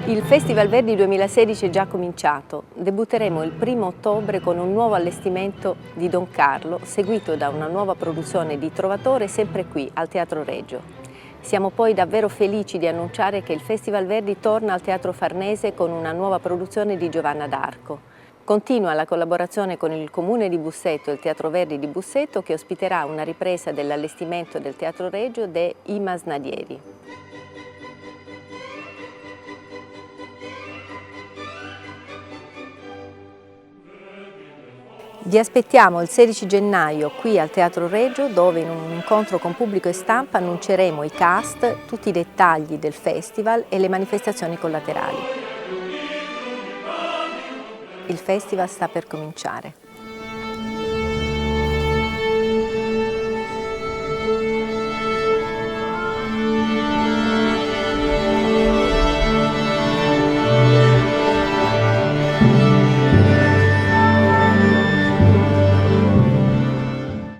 Il Festival Verdi 2016 è già cominciato. Debutteremo il 1° ottobre con un nuovo allestimento di Don Carlo, seguito da una nuova produzione di Trovatore sempre qui, al Teatro Regio. Siamo poi davvero felici di annunciare che il Festival Verdi torna al Teatro Farnese con una nuova produzione di Giovanna d'Arco. Continua la collaborazione con il Comune di Busseto e il Teatro Verdi di Busseto, che ospiterà una ripresa dell'allestimento del Teatro Regio de I Masnadieri. Vi aspettiamo il 16 gennaio qui al Teatro Regio, dove in un incontro con pubblico e stampa annunceremo i cast, tutti i dettagli del festival e le manifestazioni collaterali. Il festival sta per cominciare.